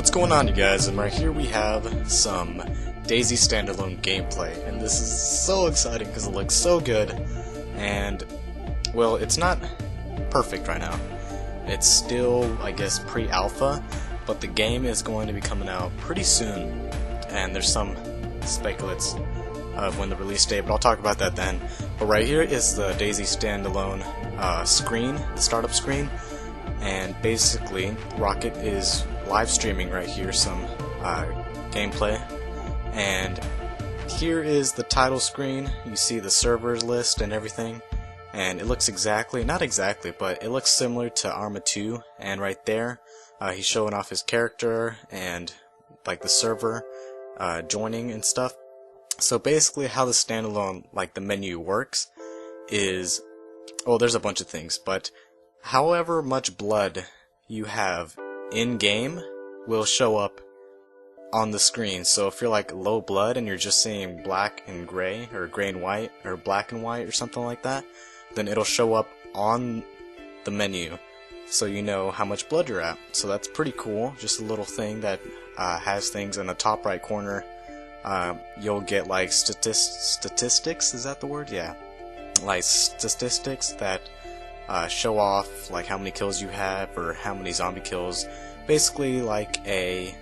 What's going on, you guys? And right here we have some Dayz Standalone gameplay, and this is so exciting because it looks so good. And well, it's not perfect right now. It's still, I guess, pre-alpha, but the game is going to be coming out pretty soon, and there's some speculates of when the release date, but I'll talk about that then. But right here is the Dayz Standalone screen, the startup screen, and basically Rocket is live streaming right here some gameplay, and here is the title screen. You see the servers list and everything, and it looks not exactly, but it looks similar to Arma 2, and right there he's showing off his character and like the server joining and stuff. So basically how the standalone, like the menu works is, well, there's a bunch of things, but however much blood you have in-game will show up on the screen. So if you're like low blood and you're just seeing black and gray, or gray and white, or black and white, or something like that, then it'll show up on the menu so you know how much blood you're at. So that's pretty cool. Just a little thing that has things in the top right corner. You'll get like statistics, is that the word? Yeah. Like statistics that show off like how many kills you have or how many zombie kills. Basically like a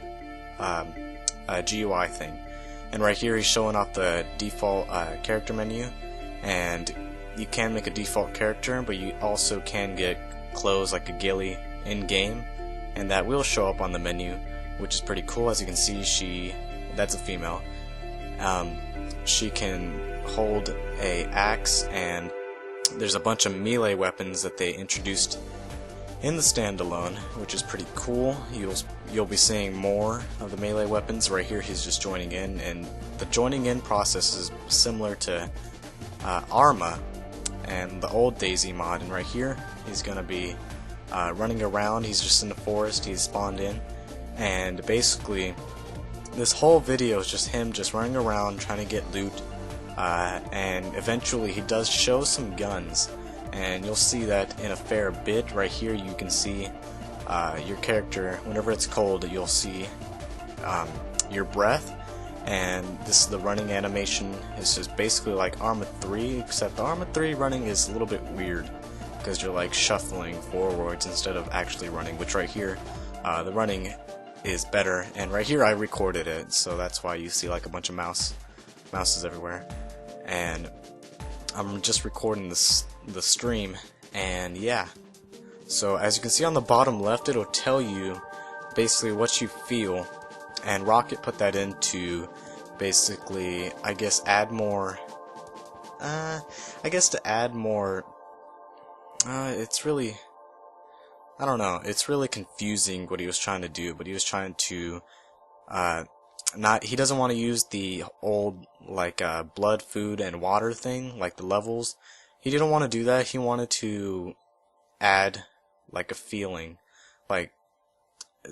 GUI thing. And right here he's showing off the default character menu, and you can make a default character, but you also can get clothes like a ghillie in game, and that will show up on the menu, which is pretty cool. As you can see, that's a female. She can hold a axe, and there's a bunch of melee weapons that they introduced in the standalone, which is pretty cool. You'll be seeing more of the melee weapons. Right here he's just joining in, and the joining in process is similar to Arma and the old Dayz mod. And right here he's gonna be running around. He's just in the forest, he's spawned in, and basically this whole video is just him just running around trying to get loot, and eventually he does show some guns, and you'll see that in a fair bit. Right here you can see your character, whenever it's cold, you'll see your breath, and this is the running animation. It's just basically like Arma 3, except Arma 3 running is a little bit weird because you're like shuffling forwards instead of actually running, which right here the running is better, and right here I recorded it, so that's why you see like a bunch of mouses everywhere. And I'm just recording the stream, and yeah. So as you can see on the bottom left, it'll tell you basically what you feel, and Rocket put that into basically, I guess, add more. It's really, I don't know. It's really confusing what he was trying to do, but he was trying to he doesn't want to use the old like blood, food, and water thing, like the levels. He didn't want to do that. He wanted to add like a feeling, like,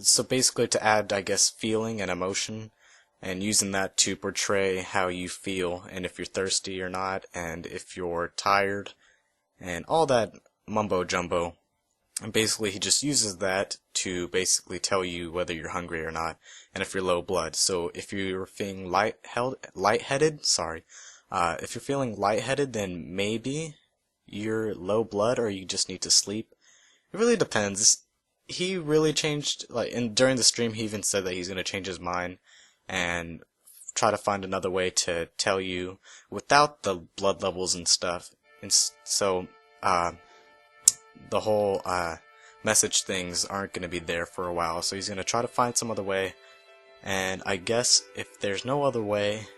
so basically to add, I guess, feeling and emotion, and using that to portray how you feel, and if you're thirsty or not, and if you're tired, and all that mumbo jumbo. And basically he just uses that to basically tell you whether you're hungry or not, and if you're low blood. So if you're feeling lightheaded, if you're feeling lightheaded, then maybe you're low blood or you just need to sleep. It really depends. He really changed, like, during the stream he even said that he's going to change his mind and try to find another way to tell you without the blood levels and stuff. And so the whole message things aren't going to be there for a while, so he's going to try to find some other way. And I guess if there's no other way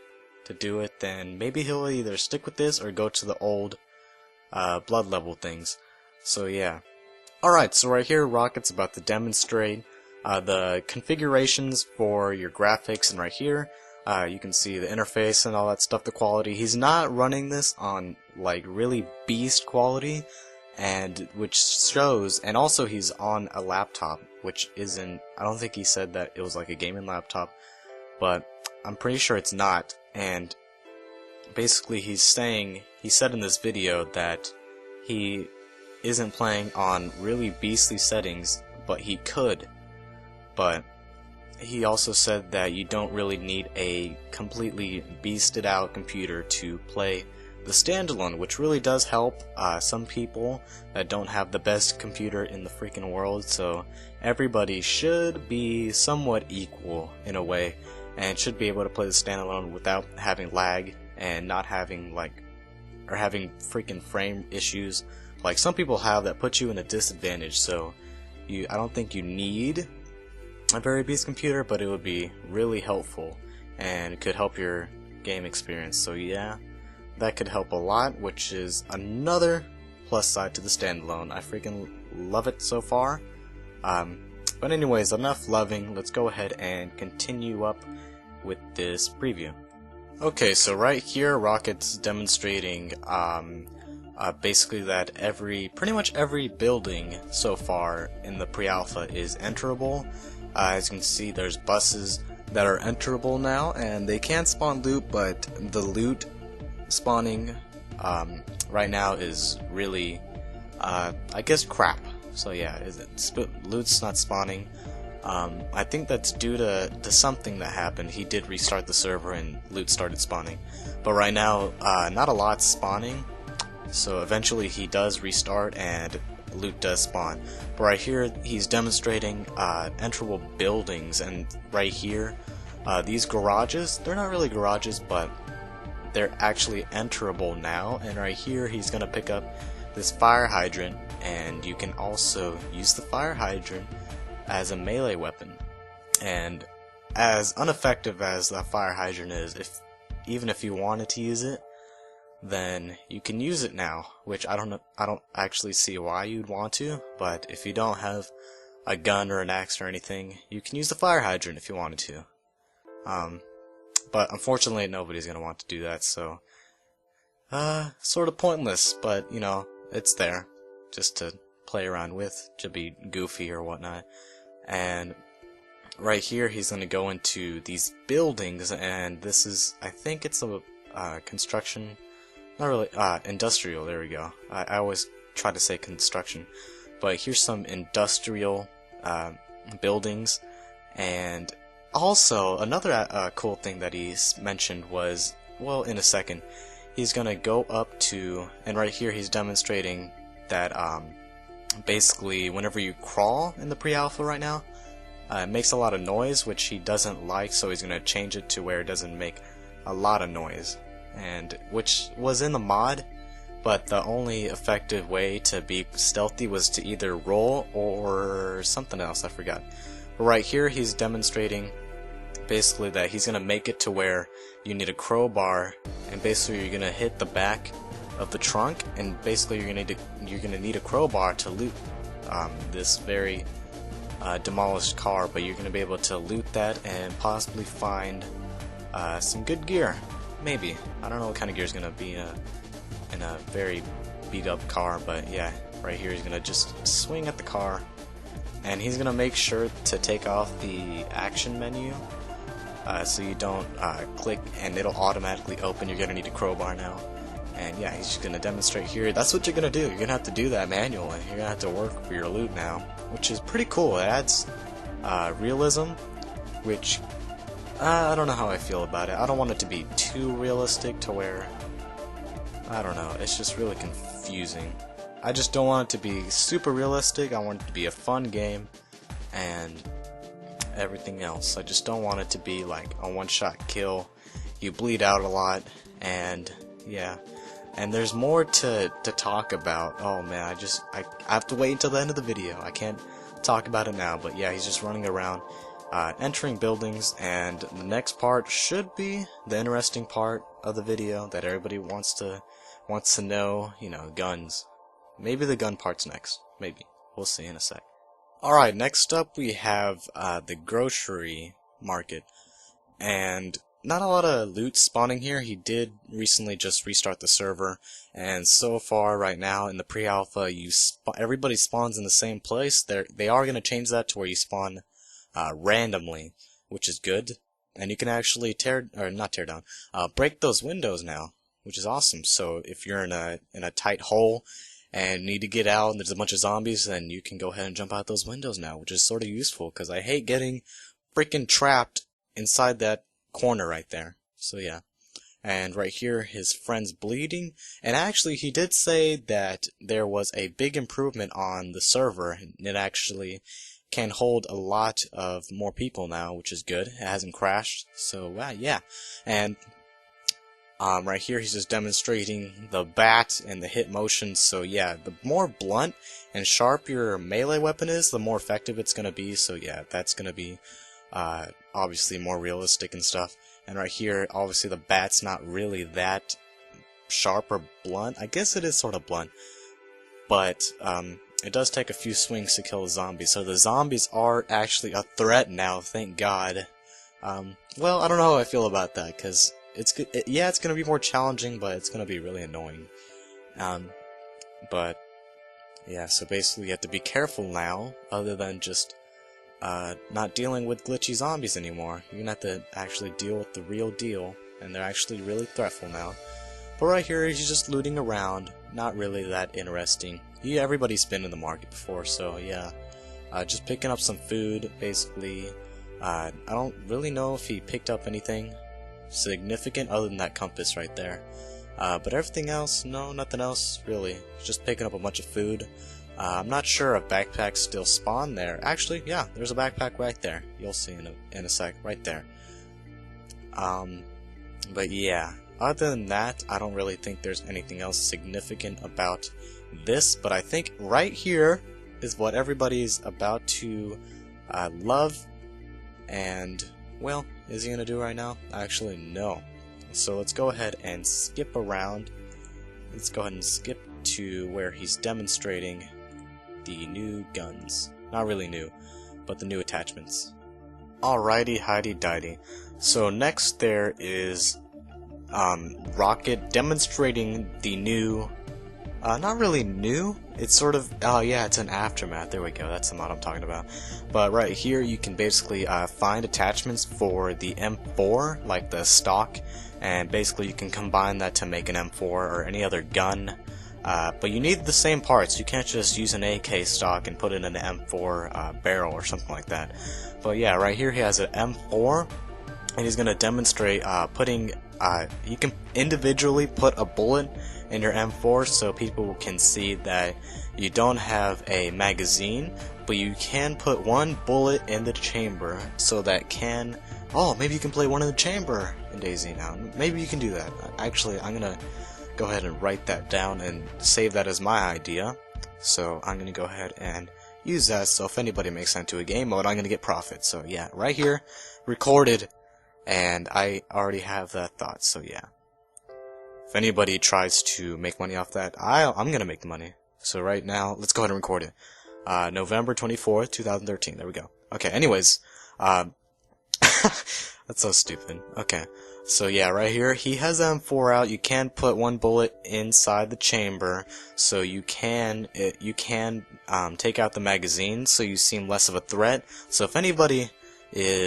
to do it, then maybe he'll either stick with this or go to the old blood level things. So yeah. Alright, so right here Rocket's about to demonstrate the configurations for your graphics, and right here you can see the interface and all that stuff, the quality. He's not running this on like really beast quality, and which shows, and also he's on a laptop, which isn't, I don't think he said that it was like a gaming laptop, but I'm pretty sure it's not. And basically he said in this video that he isn't playing on really beastly settings, but he could. But he also said that you don't really need a completely beasted out computer to play the standalone, which really does help some people that don't have the best computer in the freaking world. So everybody should be somewhat equal in a way, and should be able to play the standalone without having lag and not having or having freaking frame issues like some people have that put you in a disadvantage. So I don't think you need a very beast computer, but it would be really helpful and it could help your game experience. So yeah, that could help a lot, which is another plus side to the standalone. I freaking love it so far. But anyways, enough loving. Let's go ahead and continue up with this preview. Okay, so right here, Rocket's demonstrating basically that pretty much every building so far in the pre-alpha is enterable. As you can see, there's buses that are enterable now, and they can spawn loot, but the loot spawning right now is really, I guess, crap. So yeah, loot's not spawning. I think that's due to something that happened. He did restart the server and loot started spawning. But right now, not a lot's spawning. So eventually he does restart and loot does spawn. But right here, he's demonstrating enterable buildings. And right here, these garages, they're not really garages, but they're actually enterable now. And right here, he's going to pick up this fire hydrant. And you can also use the fire hydrant as a melee weapon. And as ineffective as the fire hydrant is, even if you wanted to use it, then you can use it now, which I don't actually see why you'd want to, but if you don't have a gun or an axe or anything, you can use the fire hydrant if you wanted to. But unfortunately nobody's gonna want to do that, so sort of pointless, but you know, it's there just to play around with, to be goofy or whatnot. And right here he's going to go into these buildings, and this is, I think it's a construction, not really, industrial, there we go. I always try to say construction, but here's some industrial buildings. And also another cool thing that he's mentioned was, well, in a second, he's going to go up to, and right here he's demonstrating that basically whenever you crawl in the pre-alpha right now, it makes a lot of noise, which he doesn't like, so he's going to change it to where it doesn't make a lot of noise, and which was in the mod, but the only effective way to be stealthy was to either roll or something else, I forgot. But right here he's demonstrating basically that he's going to make it to where you need a crowbar, and basically you're going to hit the back of the trunk, and basically you're gonna need a crowbar to loot this very demolished car. But you're gonna be able to loot that and possibly find some good gear. Maybe, I don't know what kind of gear is gonna be in a very beat up car, but yeah, right here he's gonna just swing at the car, and he's gonna make sure to take off the action menu so you don't click and it'll automatically open. You're gonna need a crowbar now. And yeah, he's just going to demonstrate here. That's what you're going to do. You're going to have to do that manually. You're going to have to work for your loot now, which is pretty cool. It adds realism, which I don't know how I feel about it. I don't want it to be too realistic to where, I don't know, it's just really confusing. I just don't want it to be super realistic. I want it to be a fun game and everything else. I just don't want it to be like a one-shot kill. You bleed out a lot, and yeah. And there's more to talk about. Oh man, I have to wait until the end of the video. I can't talk about it now, but yeah, he's just running around, entering buildings, and the next part should be the interesting part of the video that everybody wants to know, you know, guns. Maybe the gun part's next. Maybe. We'll see in a sec. Alright, next up we have the grocery market, and not a lot of loot spawning here. He did recently just restart the server, and so far right now in the pre-alpha, everybody spawns in the same place. They are going to change that to where you spawn randomly, which is good, and you can actually break those windows now, which is awesome. So if you're in a tight hole and need to get out and there's a bunch of zombies, then you can go ahead and jump out those windows now, which is sort of useful, because I hate getting freaking trapped inside that corner right there. So yeah. And right here, his friend's bleeding. And actually, he did say that there was a big improvement on the server. It actually can hold a lot of more people now, which is good. It hasn't crashed. So yeah. And right here, he's just demonstrating the bat and the hit motion. So yeah, the more blunt and sharp your melee weapon is, the more effective it's going to be. So yeah, that's going to be obviously more realistic and stuff. And right here, obviously the bat's not really that sharp or blunt. I guess it is sort of blunt, but it does take a few swings to kill a zombie. So the zombies are actually a threat now, thank God. Well, I don't know how I feel about that, because it's going to be more challenging, but it's going to be really annoying. But yeah, so basically you have to be careful now, other than just not dealing with glitchy zombies anymore. You're gonna have to actually deal with the real deal, and they're actually really threatful now. But right here, he's just looting around, not really that interesting. Everybody's been in the market before, so yeah. Just picking up some food, basically. I don't really know if he picked up anything significant other than that compass right there. But everything else, no, nothing else really. Just picking up a bunch of food. I'm not sure if backpacks still spawn there. Actually, yeah, there's a backpack right there. You'll see in a sec, right there. But yeah, other than that, I don't really think there's anything else significant about this. But I think right here is what everybody's about to love. And, well, is he gonna do right now? Actually, no. So let's go ahead and skip around. Let's go ahead and skip to where he's demonstrating the new guns. Not really new, but the new attachments. Alrighty, highty-dighty. So next there is Rocket demonstrating the new, not really new, it's sort of, oh yeah, it's an aftermath, there we go, that's the mod I'm talking about. But right here you can basically find attachments for the M4, like the stock, and basically you can combine that to make an M4 or any other gun. But you need the same parts. You can't just use an AK stock and put it in an M4 barrel or something like that. But yeah, right here he has an M4, and he's going to demonstrate putting, you can individually put a bullet in your M4 so people can see that you don't have a magazine, but you can put one bullet in the chamber so that can, oh, maybe you can play one in the chamber in DayZ now. Maybe you can do that. Actually, I'm going to go ahead and write that down and save that as my idea. So I'm going to go ahead and use that, so if anybody makes that into a game mode, I'm going to get profit. So yeah, right here, recorded, and I already have that thought, so yeah. If anybody tries to make money off that, I'm going to make the money. So right now, let's go ahead and record it. November 24th, 2013, there we go. Okay, anyways, that's so stupid. Okay. So yeah, right here, he has M4 out. You can put one bullet inside the chamber, so you can take out the magazine, so you seem less of a threat. So if anybody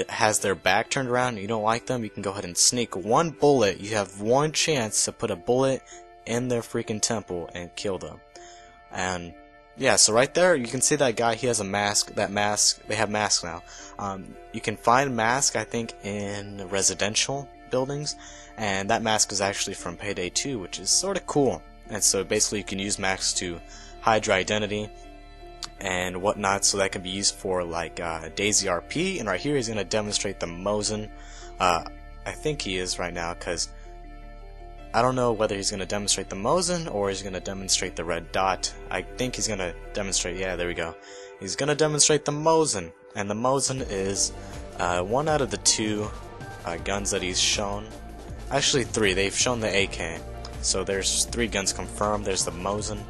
has their back turned around and you don't like them, you can go ahead and sneak one bullet. You have one chance to put a bullet in their freaking temple and kill them. And yeah, so right there, you can see that guy, he has a mask. That mask, they have masks now. You can find mask, I think, in residential buildings, and that mask is actually from Payday 2, which is sort of cool. And so basically you can use masks to hide your identity and whatnot, so that can be used for like DayZ RP. And right here he's going to demonstrate the Mosin. I think he is right now, because I don't know whether he's going to demonstrate the Mosin or he's going to demonstrate the red dot. I think he's going to demonstrate, yeah, there we go. He's going to demonstrate the Mosin, and the Mosin is one out of the two guns that he's shown. Actually 3, they've shown the AK. So there's 3 guns confirmed. There's the Mosin,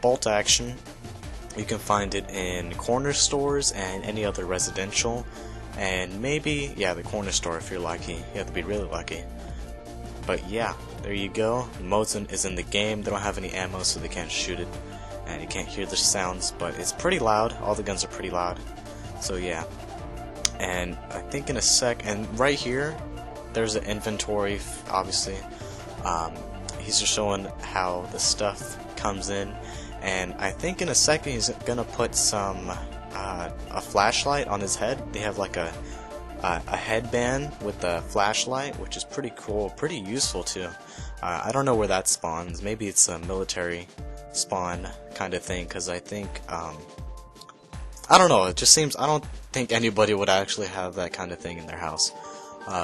bolt action. You can find it in corner stores and any other residential. And maybe, yeah, the corner store if you're lucky. You have to be really lucky. But yeah, there you go. The Mosin is in the game. They don't have any ammo, so they can't shoot it. And you can't hear the sounds, but it's pretty loud. All the guns are pretty loud. So yeah. And I think in a sec, and right here, there's an inventory, obviously. He's just showing how the stuff comes in. And I think in a second he's gonna put some, a flashlight on his head. They have like a a headband with a flashlight, which is pretty cool, pretty useful too. I don't know where that spawns. Maybe it's a military spawn kind of thing, because I think I don't know. It just seems I don't think anybody would actually have that kind of thing in their house.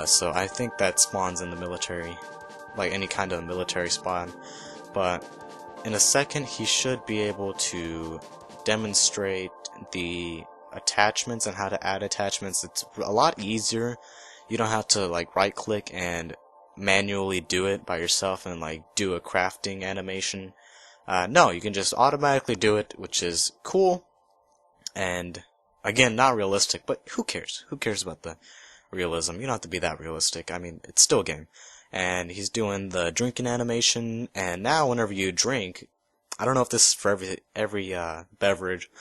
So I think that spawns in the military, like any kind of military spawn. But in a second, he should be able to demonstrate the attachments and how to add attachments. It's a lot easier. You don't have to like right click and manually do it by yourself and like do a crafting animation. No, you can just automatically do it, which is cool. And again, not realistic, but who cares? Who cares about the realism? You don't have to be that realistic. I mean, it's still a game. And he's doing the drinking animation, and now whenever you drink, I don't know if this is for every beverage,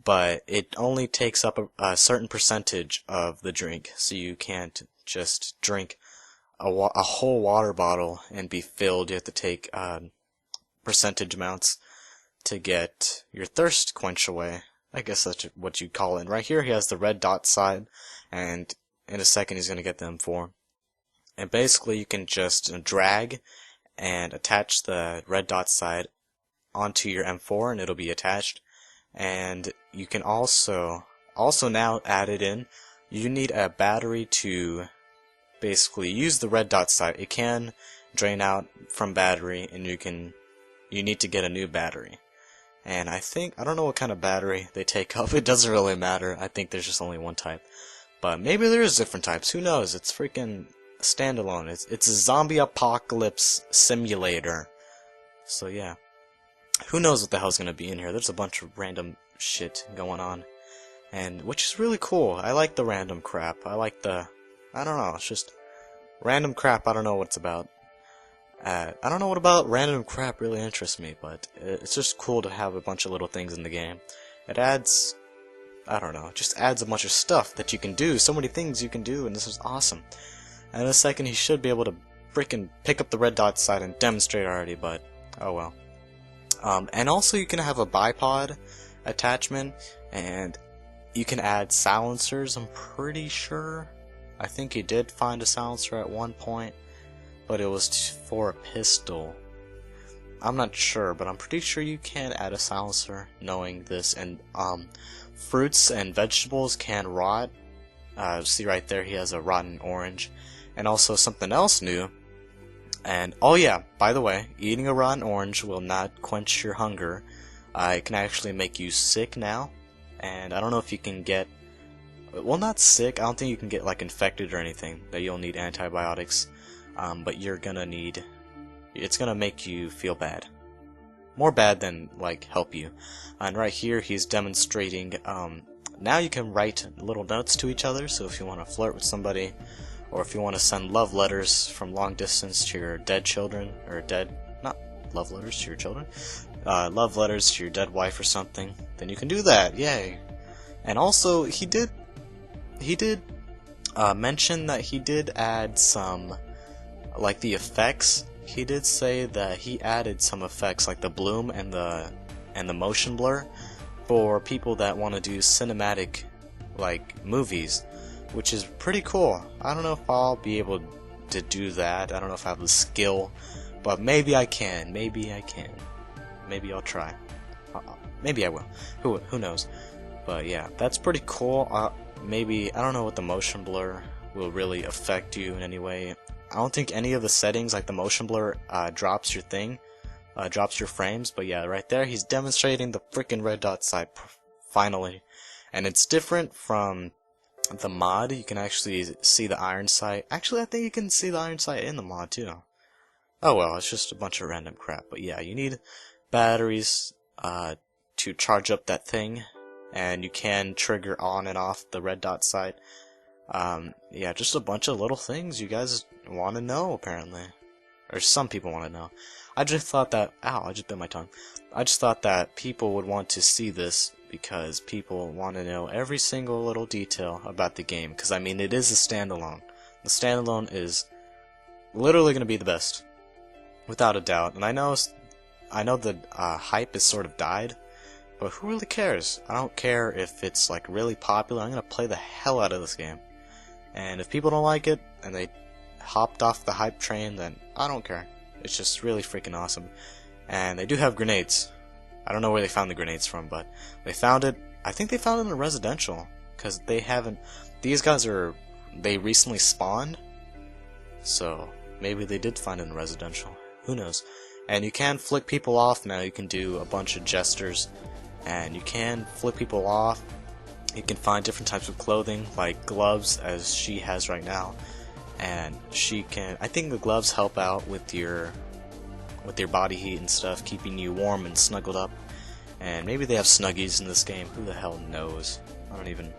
but it only takes up a certain percentage of the drink, so you can't just drink a whole water bottle and be filled. You have to take percentage amounts to get your thirst quenched away. I guess that's what you'd call it. And right here he has the red dot side, and in a second he's going to get the M4. And basically you can just drag and attach the red dot side onto your M4 and it'll be attached. And you can also now add it in. You need a battery to basically use the red dot side. It can drain out from battery, and you need to get a new battery. And I don't know what kind of battery they take up. It doesn't really matter. I think there's just only one type. But maybe there is different types. Who knows? It's freaking standalone. It's a zombie apocalypse simulator. So yeah. Who knows what the hell's gonna be in here? There's a bunch of random shit going on. And which is really cool. I like the random crap. I like the I don't know, it's just random crap. I don't know what it's about. I don't know what about random crap really interests me, but it's just cool to have a bunch of little things in the game. It adds, I don't know, just adds a bunch of stuff that you can do, so many things you can do, and this is awesome. And in a second he should be able to freaking pick up the red dot side and demonstrate already, but oh well. And also you can have a bipod attachment, and you can add silencers, I'm pretty sure. I think he did find a silencer at one point, but it was for a pistol. I'm not sure, but I'm pretty sure you can add a silencer knowing this. And fruits and vegetables can rot. See right there, he has a rotten orange. And also something else new. And oh yeah, by the way, eating a rotten orange will not quench your hunger. It can actually make you sick now. And I don't know if you can get, well, not sick. I don't think you can get like infected or anything, that you'll need antibiotics. But you're gonna need, it's gonna make you feel bad. More bad than like help you. And right here he's demonstrating, now you can write little notes to each other, so if you want to flirt with somebody, or if you want to send love letters from long distance to your dead children, or not love letters to your children, love letters to your dead wife or something, then you can do that, yay. And also he did mention that he did add some, like the effects. He did say that he added some effects like the bloom and the motion blur for people that want to do cinematic like movies, which is pretty cool. I don't know if I'll be able to do that. I don't know if I have the skill, but maybe I can. Maybe I'll try. Maybe I will. Who knows? But yeah, that's pretty cool. Maybe I don't know what the motion blur will really affect you in any way. I don't think any of the settings, like the motion blur, drops your drops your frames. But yeah, right there, he's demonstrating the freaking red dot side finally, and it's different from the mod. You can actually see the iron sight. Actually, I think you can see the iron sight in the mod too. Oh well, it's just a bunch of random crap. But yeah, you need batteries to charge up that thing, and you can trigger on and off the red dot sight. Yeah, just a bunch of little things you guys want to know, apparently. Or some people want to know. I just thought that, ow, I just bit my tongue. I just thought that people would want to see this because people want to know every single little detail about the game. Because, I mean, it is a standalone. The standalone is literally going to be the best. Without a doubt. And I know the hype has sort of died. But who really cares? I don't care if it's like really popular. I'm going to play the hell out of this game. And if people don't like it and they hopped off the hype train, then I don't care. It's just really freaking awesome. And they do have grenades. I don't know where they found the grenades from, but they found it. I think they found it in a residential, because they haven't. These guys they recently spawned, so maybe they did find it in residential. Who knows? And you can flick people off now. You can do a bunch of gestures, and you can flick people off. You can find different types of clothing, like gloves, as she has right now. And she can. I think the gloves help out with your body heat and stuff, keeping you warm and snuggled up. And maybe they have snuggies in this game. Who the hell knows? I don't even.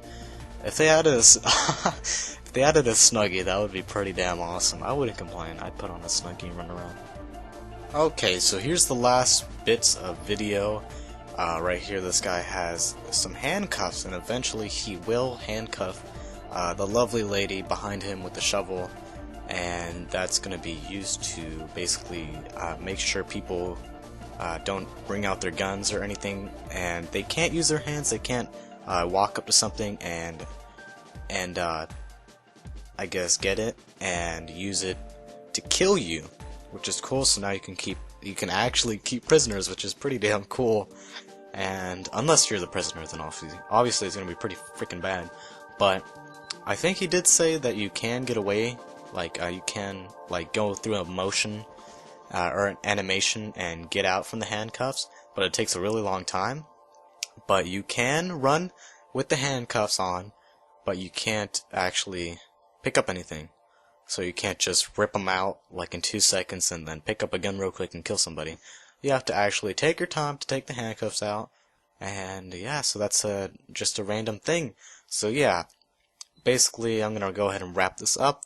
If they added a snuggie, that would be pretty damn awesome. I wouldn't complain. I'd put on a snuggie and run around. Okay, so here's the last bits of video. Right here, this guy has some handcuffs, and eventually he will handcuff the lovely lady behind him with the shovel, and that's going to be used to basically make sure people don't bring out their guns or anything, and they can't use their hands. They can't walk up to something and I guess get it and use it to kill you, which is cool. So now you can actually keep prisoners, which is pretty damn cool. And unless you're the prisoner, then obviously it's gonna be pretty freaking bad. But I think he did say that you can get away, like you can like go through a motion or an animation and get out from the handcuffs, but it takes a really long time. But you can run with the handcuffs on, but you can't actually pick up anything. So you can't just rip them out like in 2 seconds and then pick up a gun real quick and kill somebody. You have to actually take your time to take the handcuffs out, and yeah, so that's just a random thing. So yeah, basically I'm gonna go ahead and wrap this up.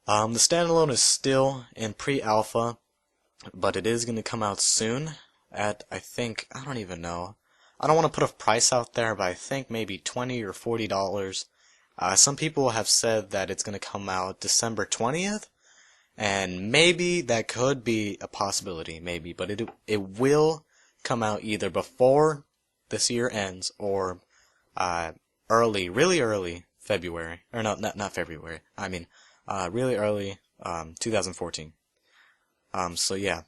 The standalone is still in pre-alpha, but it is gonna come out soon at, I don't even know. I don't want to put a price out there, but I think maybe $20 or $40. Some people have said that it's gonna come out December 20th. And maybe that could be a possibility, maybe, but it will come out either before this year ends or really early February, or no, not February. I mean, really early 2014. So yeah,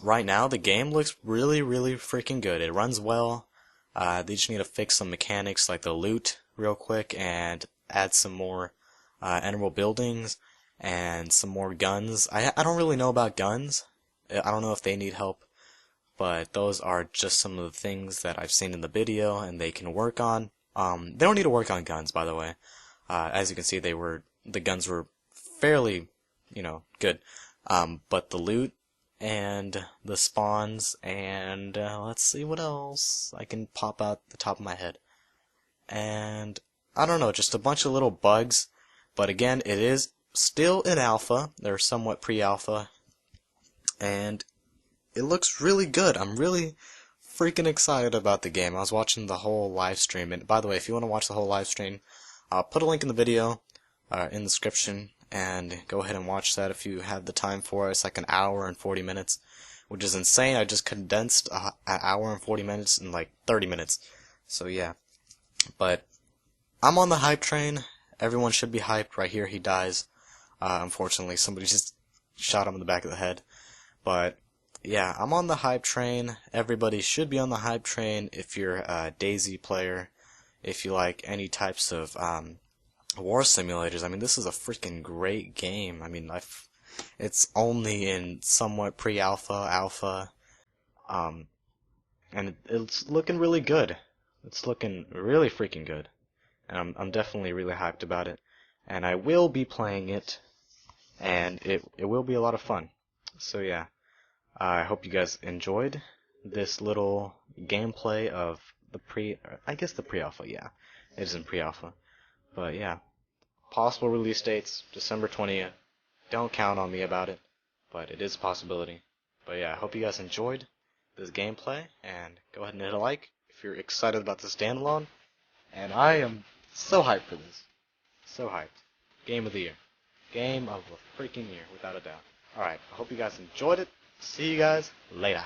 right now the game looks really freaking good. It runs well. They just need to fix some mechanics like the loot real quick and add some more emerald buildings. And some more guns. I don't really know about guns. I don't know if they need help, but those are just some of the things that I've seen in the video and they can work on. They don't need to work on guns, by the way. As you can see, the guns were fairly, good. But the loot and the spawns and let's see what else I can pop out the top of my head. And I don't know, just a bunch of little bugs. But again, it is still in alpha. They're somewhat pre-alpha, and it looks really good. I'm really freaking excited about the game. I was watching the whole live stream, and by the way, if you want to watch the whole live stream, I'll put a link in the video in the description, and go ahead and watch that if you have the time for it. It's like an hour and 40 minutes, which is insane. I just condensed an hour and 40 minutes in like 30 minutes. So yeah, but I'm on the hype train. Everyone should be hyped. Right here, he dies. Unfortunately, somebody just shot him in the back of the head. But yeah, I'm on the hype train. Everybody should be on the hype train if you're a Dayz player. If you like any types of war simulators. I mean, this is a freaking great game. I mean, it's only in somewhat pre-alpha, alpha, and it's looking really good. It's looking really freaking good. And I'm definitely really hyped about it. And I will be playing it, and it will be a lot of fun. So yeah, I hope you guys enjoyed this little gameplay of the pre-alpha, yeah. It is in pre-alpha. But yeah, possible release dates, December 20th. Don't count on me about it, but it is a possibility. But yeah, I hope you guys enjoyed this gameplay, and go ahead and hit a like if you're excited about this standalone. And I am so hyped for this. So hyped. Game of the year. Game of the freaking year, without a doubt. Alright, I hope you guys enjoyed it. See you guys later.